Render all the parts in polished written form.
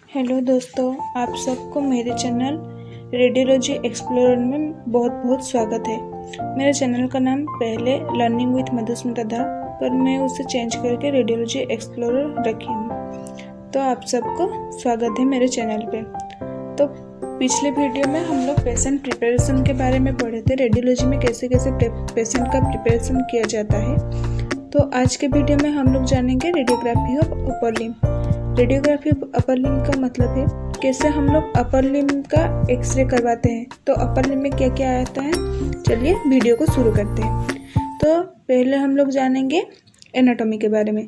Hello दोस्तों, आप सबको मेरे चैनल रेडियोलॉजी एक्सप्लोरर में बहुत बहुत स्वागत है। मेरे चैनल का नाम पहले लर्निंग विथ मधुस्मिता था, पर मैं उसे चेंज करके रेडियोलॉजी एक्सप्लोरर रखी हूँ। तो आप सबको स्वागत है मेरे चैनल पे। तो पिछले वीडियो में हम लोग पेशेंट प्रिपरेशन के बारे में पढ़े थे, रेडियोलॉजी में कैसे कैसे पेशेंट का प्रिपरेशन किया जाता है। तो आज के वीडियो में हम लोग जानेंगे radiography of upper limb. Radiography of upper limb का मतलब है कैसे हम लोग अपर लिम्ब का एक्सरे करवाते हैं। तो अपर लिम्ब में क्या क्या आता है, चलिए वीडियो को शुरू करते हैं। तो पहले हम लोग जानेंगे एनाटॉमी के बारे में।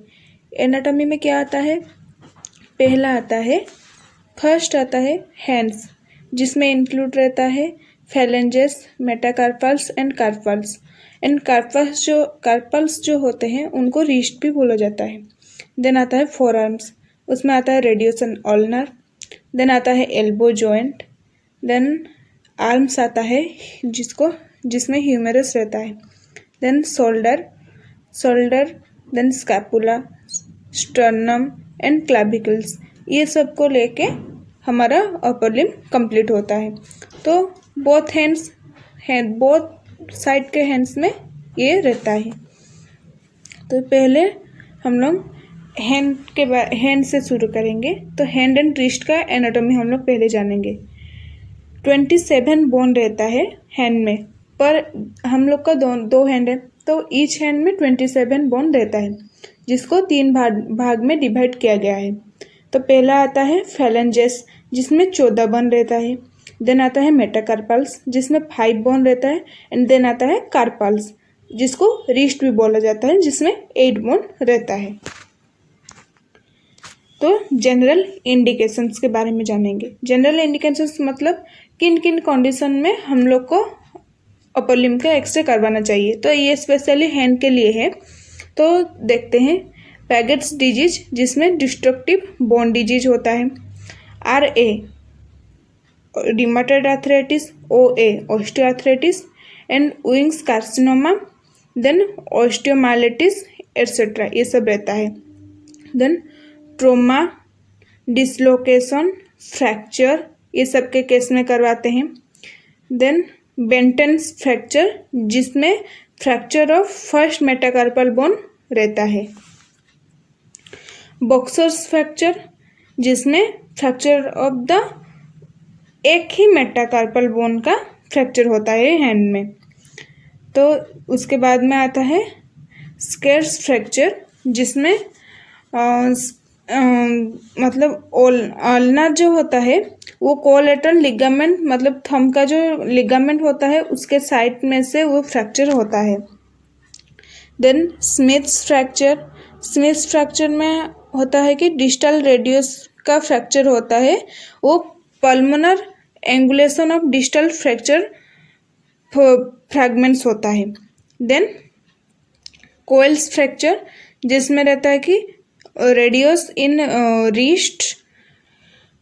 एनाटॉमी में क्या आता है, पहला आता है, फर्स्ट आता है हैंड्स, जिसमें इंक्लूड रहता है phalanges, metacarpals and carpals. And carpals जो होते हैं उनको रिस्ट भी बोला जाता है। देन आता है फोर आर्म्स, उसमें आता है रेडियस एंड अल्नर। देन आता है एल्बो जॉइंट। देन आर्म्स आता है जिसमें ह्यूमेरस रहता है। Then shoulder, then scapula, sternum and clavicles. ये सब को लेके हमारा अपर लिम्ब कंप्लीट होता है। तो बोथ साइड के हैंड्स में ये रहता है। तो पहले हम लोग हैंड से शुरू करेंगे। तो हैंड एंड रिस्ट का एनाटॉमी हम लोग पहले जानेंगे। 27 बोन रहता है हैंड में, पर हम लोग का दो हैंड है, तो ईच हैंड में 27 बोन रहता है, जिसको 3 भाग में डिवाइड किया गया है। तो पहला आता है फैलेंजेस, जिसमें 14 बोन रहता है। देन आता है मेटाकार्पल्स, जिसमें 5 बोन रहता है। एंड देन आता है कार्पल्स, जिसको रिस्ट भी बोला जाता है, जिसमें 8 बोन रहता है। तो जनरल इंडिकेशंस के बारे में जानेंगे। जनरल इंडिकेशंस मतलब किन किन कंडीशन में हम लोग को अपर लिम्ब का एक्सरे करवाना चाहिए। तो ये स्पेशली हैंड के लिए है। तो देखते हैं, पैगेट्स डिजीज, जिसमें डिस्ट्रक्टिव बोन डिजीज होता है। RA rheumatoid arthritis, OA osteoarthritis and Ewing's carcinoma, then osteomyelitis etcetera, ये सब रहता है। देन ट्रोमा, डिसलोकेशन, फ्रैक्चर, ये सब के केस में करवाते हैं। देन बेंटन्स फ्रैक्चर, जिसमें fracture of first metacarpal bone रहता है। बॉक्सर्स फ्रैक्चर, जिसमें फ्रैक्चर ऑफ द एक ही मेटाकार्पल बोन का फ्रैक्चर होता है हैंड में। तो उसके बाद में आता है स्केर्स फ्रैक्चर, जिसमें मतलब अल्नर जो होता है वो कोलेटरल लिगामेंट, मतलब थंब का जो लिगामेंट होता है उसके साइड में से वो फ्रैक्चर होता है। देन स्मिथ्स फ्रैक्चर में होता है कि डिस्टल रेडियस का फ्रैक्चर होता है, वो palmar angulation of distal fracture fragments होता है। देन कोइल्स फ्रैक्चर, जिसमें रहता है कि radius in wrist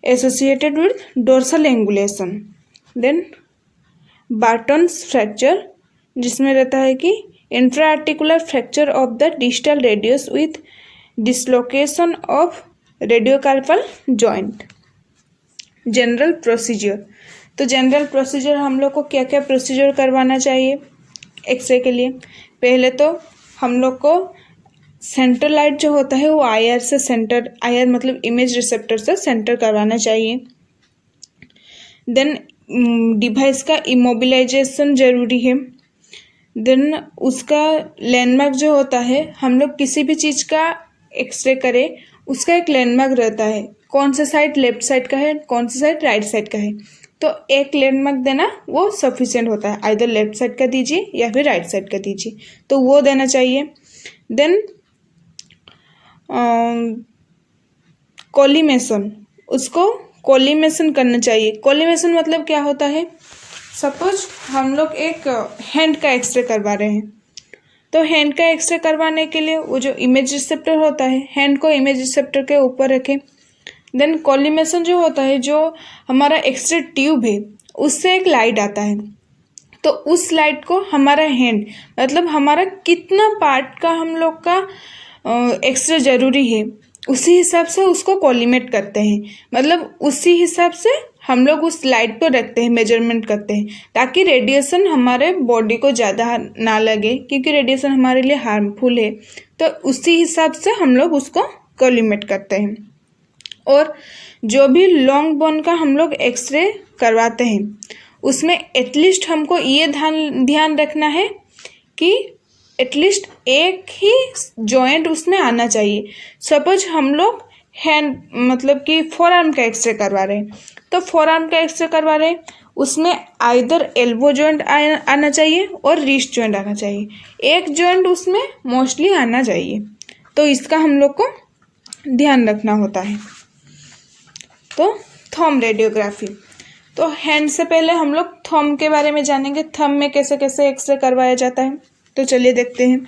associated with dorsal angulation. Then Barton's fracture, जिसमें रहता है कि intraarticular fracture of the distal radius with dislocation of radiocarpal joint. General procedure, तो जनरल प्रोसीजर हम लोग को क्या क्या प्रोसीजर करवाना चाहिए एक्सरे के लिए। पहले तो हम लोग को सेंटर लाइट जो होता है वो IR मतलब इमेज रिसेप्टर से सेंटर करवाना चाहिए। देन डिवाइस का इमोबिलाइजेशन जरूरी है। देन उसका लैंडमार्क जो होता है, हम लोग किसी भी चीज़ का एक्सरे करें उसका एक लैंडमार्क रहता है, कौन सा साइड लेफ्ट साइड का है, कौन सा साइड राइट साइड का है। तो एक लैंडमार्क देना वो सफिशिएंट होता है, आइदर लेफ्ट साइड का दीजिए या फिर राइट साइड का दीजिए, तो वो देना चाहिए। देन कोलिमेशन, उसको कोलिमेशन करना चाहिए। कोलिमेशन मतलब क्या होता है, सपोज हम लोग एक हैंड का एक्सरे करवा रहे हैं, तो हैंड का एक्सरे करवाने के लिए वो जो इमेज रिसेप्टर होता है, हैंड को इमेज रिसेप्टर के ऊपर रखें। देन कोलिमेशन जो होता है, जो हमारा एक्सरे ट्यूब है उससे एक लाइट आता है, तो उस लाइट को हमारा हैंड मतलब हमारा कितना पार्ट का हम लोग का एक्सरे जरूरी है उसी हिसाब से उसको कोलिमेट करते हैं, मतलब उसी हिसाब से हम लोग उस लाइट को रखते हैं, मेजरमेंट करते हैं, ताकि रेडिएशन हमारे बॉडी को ज़्यादा ना लगे, क्योंकि रेडिएशन हमारे लिए हार्मफुल है। तो उसी हिसाब से हम लोग उसको कोलिमेट करते हैं। और जो भी लॉन्ग बोन का हम लोग एक्सरे करवाते हैं उसमें एटलीस्ट हमको ये ध्यान रखना है कि एटलीस्ट एक ही जॉइंट उसमें आना चाहिए। सपोज हम लोग हैंड मतलब कि फोर आर्म का एक्सरे करवा रहे हैं, तो फोर आर्म का एक्सरे करवा रहे हैं उसमें आइदर एल्बो जॉइंट आना चाहिए और रिस्ट जॉइंट आना चाहिए, एक जॉइंट उसमें मोस्टली आना चाहिए। तो इसका हम लोग को ध्यान रखना होता है। तो थंब रेडियोग्राफी, तो हैंड से पहले हम लोग थंब के बारे में जानेंगे, थंब में कैसे कैसे एक्सरे करवाया जाता है। तो चलिए देखते हैं।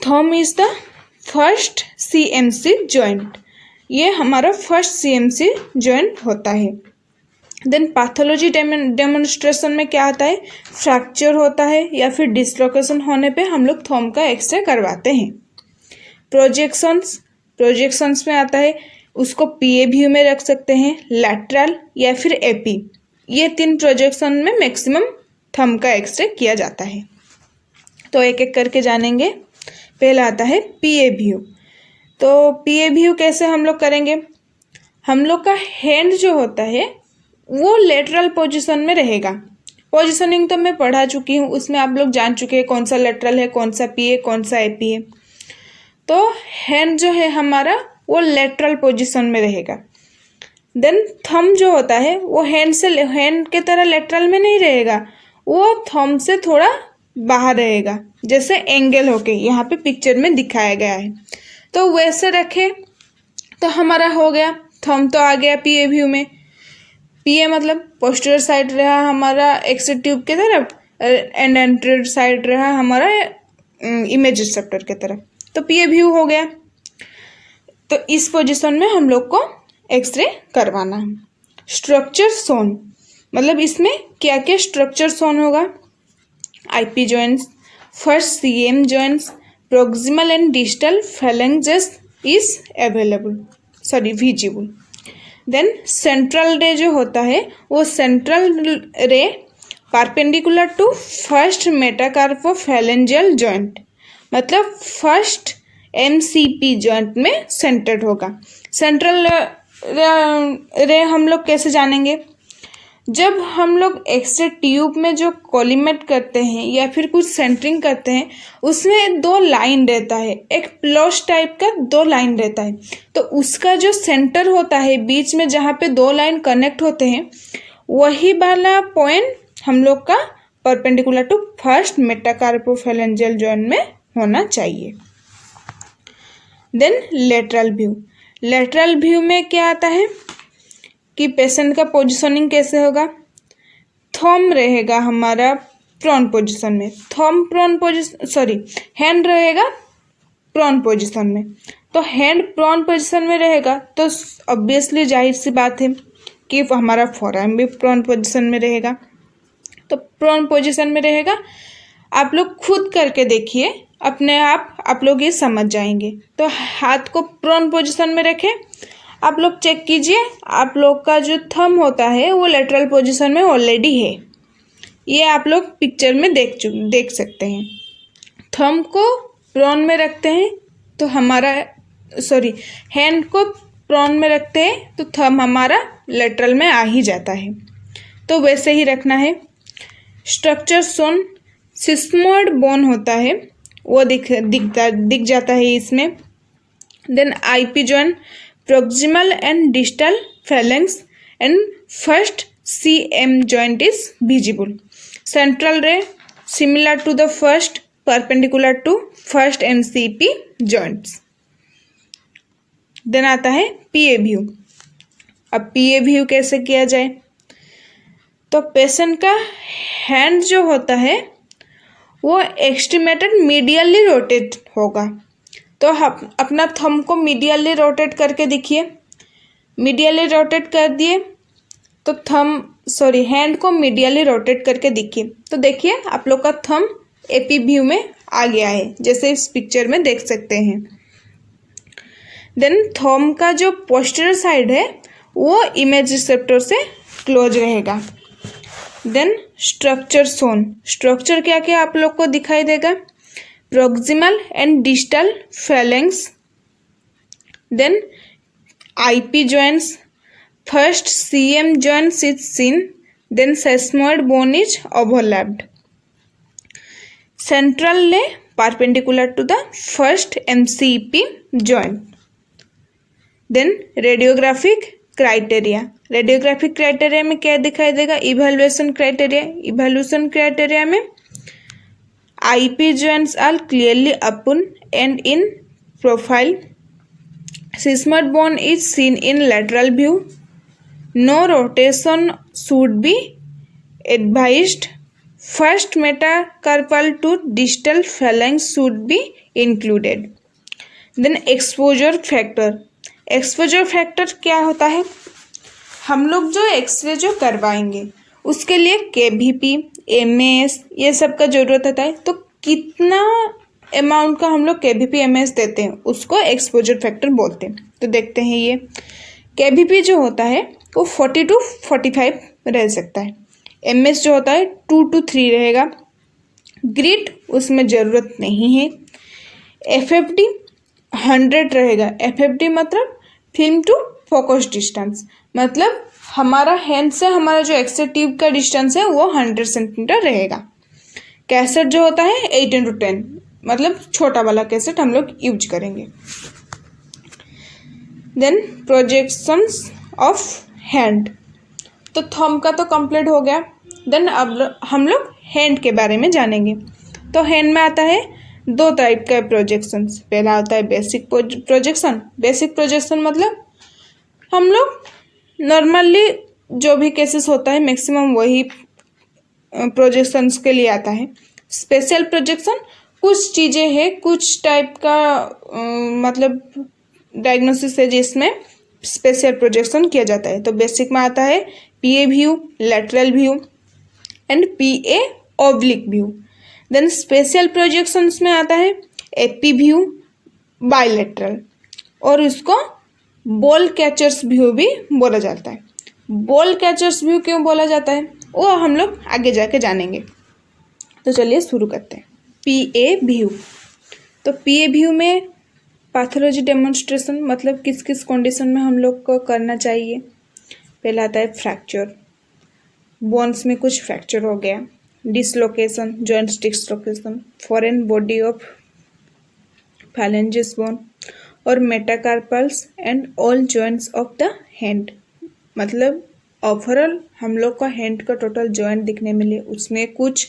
Thumb is the first CMC joint, ये हमारा फर्स्ट सीएमसी जॉइंट होता है। देन पैथोलॉजी डेमोन्स्ट्रेशन में क्या आता है, फ्रैक्चर होता है या फिर डिसलोकेशन होने पे हम लोग थंब का एक्सरे करवाते हैं। प्रोजेक्शंस में आता है, उसको पीए व्यू में रख सकते हैं, लैटरल या फिर एपी, ये 3 प्रोजेक्शन में मैक्सिमम थंब का एक्सरे किया जाता है। तो एक एक करके जानेंगे। पहला आता है पीए व्यू। तो पीए व्यू कैसे हम लोग करेंगे, हम लोग का हैंड जो होता है वो लेटरल पोजीशन में रहेगा। पोजीशनिंग तो मैं पढ़ा चुकी हूँ, उसमें आप लोग जान चुके हैं कौन सा लेटरल है, कौन सा पीए, कौन सा एपी है। तो हैंड जो है हमारा वो लेटरल पोजीशन में रहेगा। देन थंब जो होता है वो हैंड के तरह लेटरल में नहीं रहेगा, वो थंब से थोड़ा बाहर रहेगा, जैसे एंगल होके यहाँ पे पिक्चर में दिखाया गया है। तो वैसे रखे तो हमारा हो गया, थंब तो आ गया पीए व्यू में। पीए मतलब पोस्टीरियर साइड रहा हमारा एक्सरे ट्यूब के तरफ, एंड एंटीरियर साइड रहा हमारा इमेज रिसेप्टर के तरफ। तो पीए व्यू हो गया। तो इस पोजीशन में हम लोग को एक्सरे करवाना है। स्ट्रक्चर शोन मतलब इसमें क्या क्या स्ट्रक्चर शोन होगा, IP joints, first CM joints, proximal and distal phalanges is visible. Then central ray जो होता है वो central ray perpendicular to first metacarpophalangeal joint, मतलब फर्स्ट एमसीपी जॉइंट में सेंटर्ड होगा। सेंट्रल रे हम लोग कैसे जानेंगे, जब हम लोग एक्सरे ट्यूब में जो कोलिमेट करते हैं या फिर कुछ सेंटरिंग करते हैं उसमें 2 लाइन रहता है, एक प्लस टाइप का 2 लाइन रहता है। तो उसका जो सेंटर होता है बीच में जहाँ पे 2 लाइन कनेक्ट होते हैं, वही वाला पॉइंट हम लोग का perpendicular to first metacarpophalangeal joint में होना चाहिए। देन लेटरल व्यू में क्या आता है कि पेशेंट का पोजीशनिंग कैसे होगा, थंब रहेगा हमारा प्रोन पोजीशन में, हैंड रहेगा प्रोन पोजीशन में। तो हैंड प्रोन पोजीशन में रहेगा तो ऑब्वियसली जाहिर सी बात है कि हमारा फोरआर्म भी प्रोन पोजीशन में रहेगा। तो प्रोन पोजीशन में रहेगा, आप लोग खुद करके देखिए, अपने आप लोग ये समझ जाएंगे। तो हाथ को प्रोन पोजीशन में रखें, आप लोग चेक कीजिए, आप लोग का जो थंब होता है वो लेटरल पोजीशन में ऑलरेडी है, ये आप लोग पिक्चर में देख सकते हैं। थंब को प्रोन में रखते हैं तो हैंड को प्रोन में रखते हैं तो थंब हमारा लेटरल में आ ही जाता है। तो वैसे ही रखना है। स्ट्रक्चर शोन, सिस्मोइड बोन होता है वो दिख जाता है इसमें। Then IP joint, proximal and distal phalanx and first CM joint is visible. Central ray similar to the first, perpendicular to first MCP joints. Then आता है PA view। अब PA view कैसे किया जाए, तो पेशेंट का हैंड जो होता है वो एक्सट्रीमेटेड मीडियली रोटेट होगा। तो अपना थंब को मीडियली रोटेट करके देखिए, मीडियली रोटेट कर दिए तो हैंड को मीडियली रोटेट करके देखिए। तो देखिए आप लोग का थंब एपी व्यू में आ गया है, जैसे इस पिक्चर में देख सकते हैं। देन थंब का जो पोस्टीरियर साइड है वो इमेज रिसेप्टर से क्लोज रहेगा। देन स्ट्रक्चर शोन, स्ट्रक्चर क्या क्या आप लोग को दिखाई देगा, proximal and distal phalanx, then IP joints, first CM joints is seen, then sesamoid bone is overlapped, centrally perpendicular to the first MCP joint. Then radiographic criteria, radiographic criteria में क्या दिखाई देगा, evaluation criteria, evaluation criteria में IP joints are clearly open and in profile, sesamoid bone is seen in lateral view, no rotation should be advised, first metacarpal to distal phalanx should be included. Then exposure factor, exposure factor क्या होता है, हम लोग जो x ray जो करवाएंगे उसके लिए KVP, MS ये सब का ज़रूरत होता है। तो कितना अमाउंट का हम लोग KVP MS देते हैं उसको एक्सपोजर फैक्टर बोलते हैं। तो देखते हैं, ये KVP जो होता है वो 40 to 45 रह सकता है, MS जो होता है 2 to 3 रहेगा, ग्रिड उसमें ज़रूरत नहीं है, FFD 100 रहेगा, FFD मतलब फिल्म टू फोकस डिस्टेंस, मतलब हमारा हैंड से हमारा जो एक्सरे ट्यूब का डिस्टेंस है वो 100 सेंटीमीटर रहेगा। कैसेट जो होता है 8x10, मतलब छोटा वाला कैसेट हम लोग यूज करेंगे। देन प्रोजेक्शंस ऑफ हैंड, तो थंब का तो कंप्लीट हो गया। देन अब हम लोग हैंड के बारे में जानेंगे। तो हैंड में आता है 2 टाइप का प्रोजेक्शंस, पहला होता है बेसिक प्रोजेक्शन। बेसिक प्रोजेक्शन मतलब हम लोग नॉर्मली जो भी केसेस होता है मैक्सिमम वही प्रोजेक्शंस के लिए आता है। स्पेशल प्रोजेक्शन कुछ चीज़ें हैं, कुछ टाइप का मतलब डायग्नोसिस है जिसमें स्पेशल प्रोजेक्शन किया जाता है। तो बेसिक में आता है PA view, lateral view and PA oblique view. Then special projections में आता है AP व्यू, बायलेटरल, और उसको बॉल कैचर्स व्यू भी बोला जाता है। बॉल कैचर्स व्यू क्यों बोला जाता है वो हम लोग आगे जाके जानेंगे। तो चलिए शुरू करते हैं। PA व्यू, तो PA व्यू में पैथोलॉजी डेमोन्स्ट्रेशन, मतलब किस किस कंडीशन में हम लोग को करना चाहिए। पहला आता है फ्रैक्चर, बोन्स में कुछ फ्रैक्चर हो गया, dislocation, joints dislocation, foreign body of phalanges bone और metacarpals and all joints of the hand, मतलब ओवरऑल हम लोग का हैंड का टोटल जॉइंट दिखने मिले, उसमें कुछ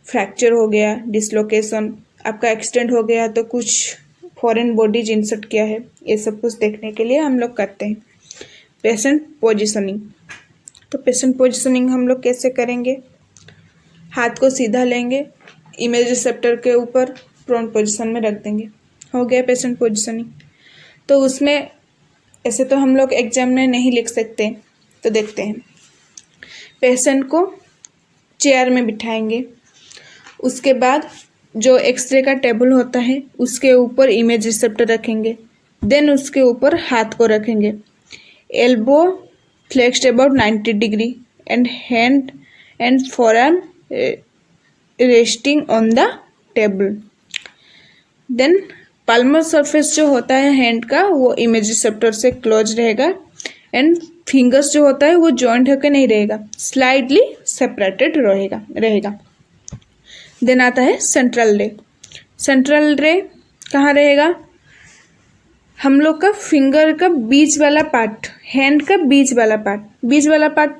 फ्रैक्चर हो गया, डिसलोकेशन, आपका एक्सीडेंट हो गया तो कुछ फॉरेन बॉडीज इंसर्ट किया है, ये सब कुछ देखने के लिए हम लोग करते हैं। पेशेंट पोजिशनिंग, तो पेशेंट पोजिशनिंग हम लोग कैसे करेंगे, हाथ को सीधा लेंगे, इमेज रिसेप्टर के ऊपर प्रोन पोजीशन में रख देंगे, हो गया पेशेंट पोजिशनिंग। तो उसमें ऐसे तो हम लोग एग्जाम में नहीं लिख सकते, तो देखते हैं। पेशेंट को चेयर में बिठाएंगे, उसके बाद जो एक्सरे का टेबल होता है उसके ऊपर इमेज रिसेप्टर रखेंगे, देन उसके ऊपर हाथ को रखेंगे, elbow flexed about 90 degree and hand and forearm resting on the table. Then palmar surface जो होता है हैंड का वो इमेज रिसेप्टर से क्लोज रहेगा एंड फिंगर्स जो होता है वो जॉइंट होकर नहीं रहेगा, स्लाइडली सेपरेटेड रहेगा। देन आता है सेंट्रल रे। सेंट्रल रे कहाँ रहेगा, हम लोग का फिंगर का बीच वाला पार्ट, हैंड का बीच वाला पार्ट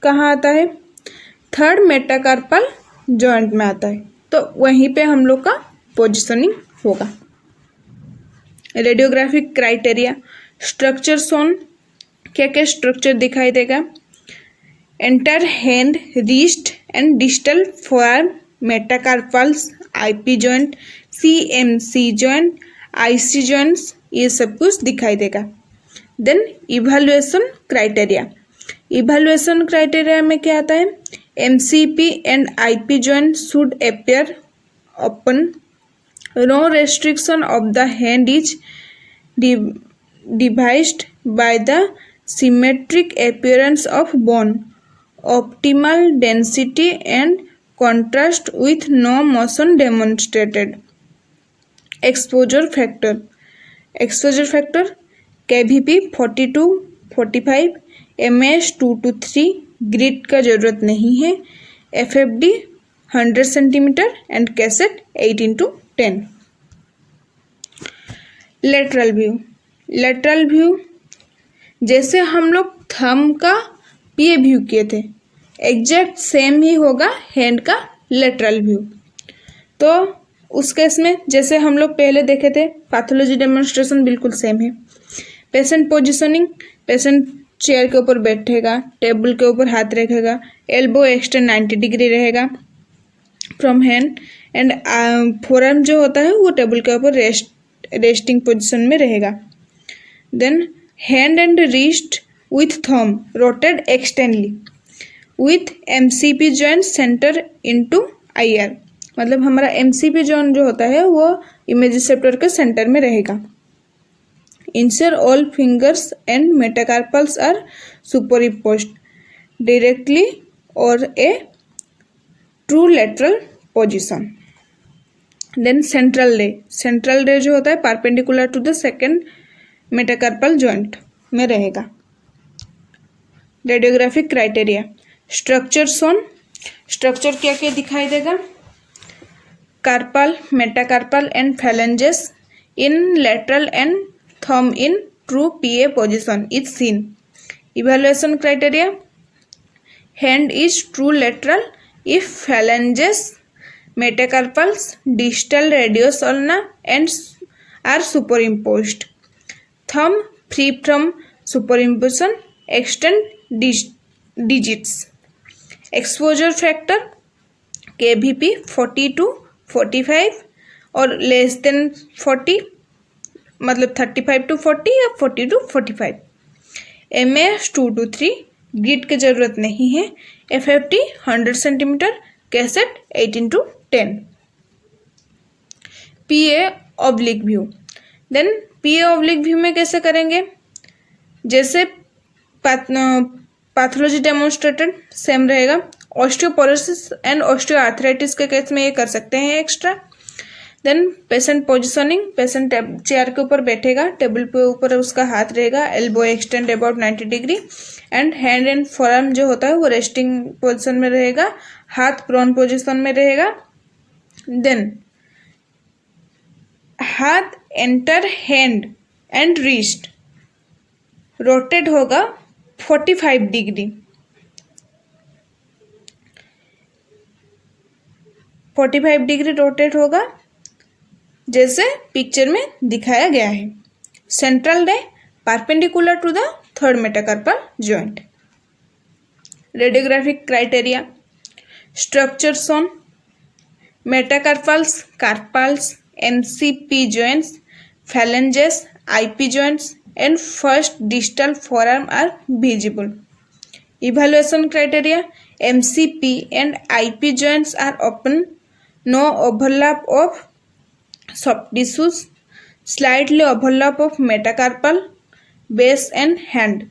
कहाँ आता है, थर्ड मेटाकार्पल जॉइंट में आता है, तो वहीं पे हम लोग का पोजिशनिंग होगा। रेडियोग्राफिक क्राइटेरिया, स्ट्रक्चर शोन, क्या क्या स्ट्रक्चर दिखाई देगा, entire hand, wrist and distal forearm, metacarpals, IP joint, CMC joint, IC joints, ये सब कुछ दिखाई देगा। Then evaluation criteria, evaluation criteria में क्या आता है, MCP and IP joint should appear open, no restriction of the hand is devised by the symmetric appearance of bone, optimal density and contrast with no motion demonstrated. Exposure factor KVP 40-45, MS 2-3, grid का जरूरत नहीं है, FFD 100 centimetre and cassette 8x10। Lateral view जैसे हम लोग thumb का पीए view किए थे, एग्जैक्ट सेम ही होगा हैंड का लेटरल व्यू। तो उस केस में जैसे हम लोग पहले देखे थे, पैथोलॉजी डेमोन्स्ट्रेशन बिल्कुल सेम है। पेशेंट पोजिशनिंग, पेशेंट चेयर के ऊपर बैठेगा, टेबल के ऊपर हाथ रखेगा, एल्बो एक्सटेंड 90 डिग्री रहेगा फ्रॉम हैंड एंड फोरआर्म जो होता है वो टेबल के ऊपर रेस्टिंग पोजीशन में रहेगा। Then hand and wrist with thumb rotated extendedly with MCP joint center into IR, मतलब हमारा MCP जॉइंट जो होता है वो इमेज रिसेप्टर के सेंटर में रहेगा। Insert all fingers and metacarpals are superimposed directly or a true lateral position. Then central ray जो होता है perpendicular to the second metacarpal joint में रहेगा। Radiographic criteria, structure shown, structure क्या क्या दिखाई देगा, carpal, metacarpal and phalanges in lateral and thumb in true PA position is seen. Evaluation criteria, hand is true lateral if phalanges, metacarpals, distal radius ulna and are superimposed. Thumb free from superimposition, extend digits. Exposure factor KVP 40-45 और less than 40, मतलब 35-40 या 40-45। MS 2-3, grid की जरूरत नहीं है, FFD 100 centimetre, cassette 8x10। PA oblique view, then PA oblique view में कैसे करेंगे, जैसे पैथोलॉजी डेमोन्स्ट्रेटेड सेम रहेगा। ऑस्टियोपोरोसिस एंड ऑस्टियोआर्थराइटिस के केस में ये कर सकते हैं extra. Then patient positioning, patient chair के ऊपर बैठेगा, टेबल पे ऊपर उसका हाथ रहेगा, elbow extend about 90 degree and hand and forearm जो होता है वो रेस्टिंग पोजीशन में रहेगा, हाथ प्रोन पोजीशन में रहेगा। देन हाथ enter hand and wrist, rotate होगा 45 डिग्री, 45 डिग्री रोटेट होगा जैसे पिक्चर में दिखाया गया है। Central ray perpendicular to the third metacarpal joint. Radiographic criteria, structure shown, metacarpals, carpals, MCP joints, phalanges, IP joints and first distal forearm are visible. Evaluation criteria, MCP and IP joints are open, no overlap of soft tissues, slightly overlap of metacarpal, base and hand.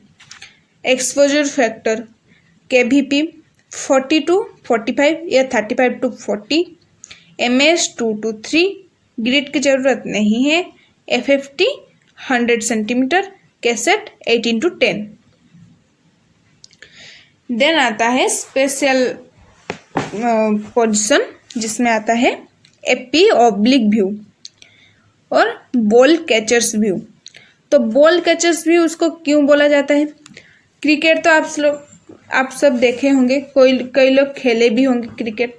Exposure factor KVP 40-45 या 35-40, MS 2-3, grid की जरूरत नहीं है, FFT 100 centimetre, cassette 8x10। Then आता है special position जिसमें आता है एपी ऑब्लिक व्यू और बॉल कैचर्स व्यू। तो बॉल कैचर्स व्यू उसको क्यों बोला जाता है, क्रिकेट तो आप सब देखे होंगे, कई लोग खेले भी होंगे क्रिकेट।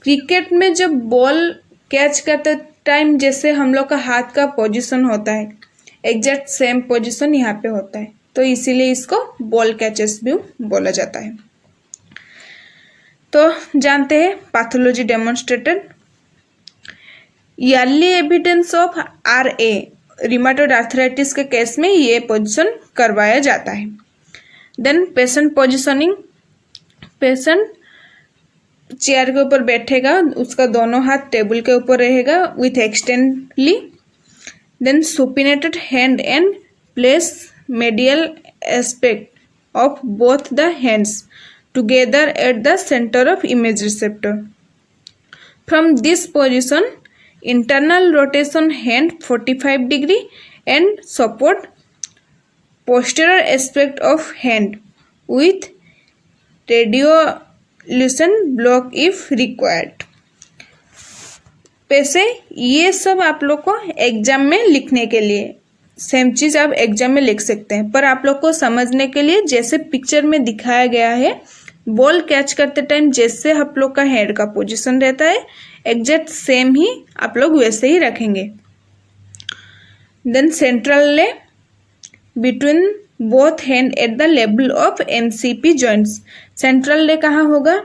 क्रिकेट में जब बॉल कैच करते टाइम जैसे हम लोग का हाथ का पोजीशन होता है, एग्जैक्ट सेम पोजीशन यहाँ पे होता है, तो इसीलिए इसको बॉल कैचर्स व्यू बोला जाता है। तो जानते हैं pathology demonstrated, early evidence of RA rheumatoid arthritis के केस में ये पोजीशन करवाया जाता है। Then patient positioning, patient chair के ऊपर बैठेगा, उसका दोनों हाथ टेबल के ऊपर रहेगा with extendedly. Then supinated hand and place medial aspect of both the hands together at the center of image receptor. From this position, internal rotation hand 45 degree and support posterior aspect of hand with radiolution block if required. वैसे ये सब आप लोग को exam में लिखने के लिए सेम चीज़ आप एग्जाम में लिख सकते हैं, पर आप लोग को समझने के लिए जैसे पिक्चर में दिखाया गया है, बॉल कैच करते टाइम जैसे आप लोग का हेड का पोजीशन रहता है एग्जैक्ट सेम ही आप लोग वैसे ही रखेंगे। देन सेंट्रल ले between both hand at the level of MCP joints. Central ले कहाँ होगा?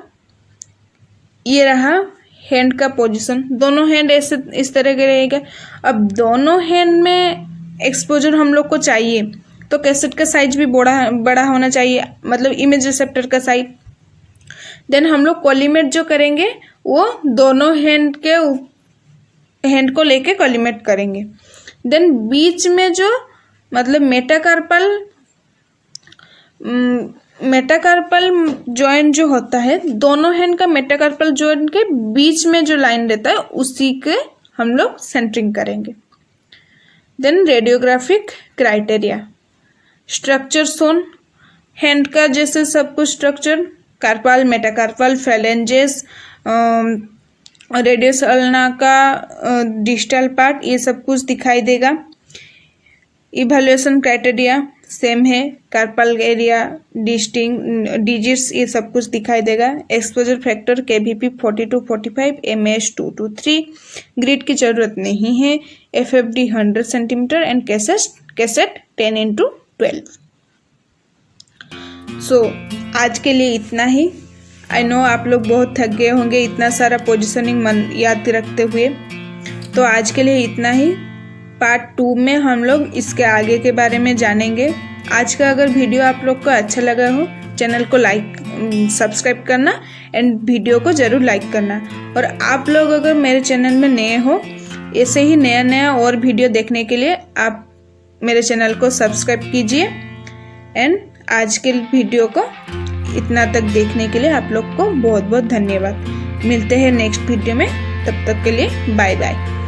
ये रहा हैंड का पोजीशन, दोनों हैंड ऐसे इस तरह के रहेगा। अब दोनों हैंड में एक्सपोजर हम लोग को चाहिए तो कैसेट का साइज भी बड़ा होना चाहिए, मतलब इमेज रिसेप्टर का साइज। देन हम लोग कॉलीमेट जो करेंगे वो दोनों हैंड को लेके कॉलीमेट करेंगे। देन बीच में जो मतलब मेटाकार्पल जॉइंट जो होता है, दोनों हैंड का मेटाकार्पल जॉइंट के बीच में जो लाइन रहता है उसी के हम लोग सेंटरिंग करेंगे। Then radiographic criteria, structure shown, hand का जैसे सब कुछ structure, carpal, metacarpal, phalanges, radius ulna का डिस्टल पार्ट, ये सब कुछ दिखाई देगा। इवैल्यूएशन क्राइटेरिया सेम है, कार्पल एरिया, डिजिट्स, ये सब कुछ दिखाई देगा। Exposure factor KVP 40 to 45, MAH 2 to 3, grid की जरूरत नहीं है, FFD 100 centimetre and cassette 10 into 12। So आज के लिए इतना ही। आई नो आप लोग बहुत थक गए होंगे इतना सारा पोजिशनिंग याद रखते हुए, तो आज के लिए इतना ही। पार्ट 2 में हम लोग इसके आगे के बारे में जानेंगे। आज का अगर वीडियो आप लोग को अच्छा लगा हो, चैनल को सब्सक्राइब करना एंड वीडियो को ज़रूर लाइक करना। और आप लोग अगर मेरे चैनल में नए हो, ऐसे ही नया और वीडियो देखने के लिए आप मेरे चैनल को सब्सक्राइब कीजिए। एंड आज के वीडियो को इतना तक देखने के लिए आप लोग को बहुत बहुत धन्यवाद। मिलते हैं नेक्स्ट वीडियो में, तब तक के लिए बाय बाय।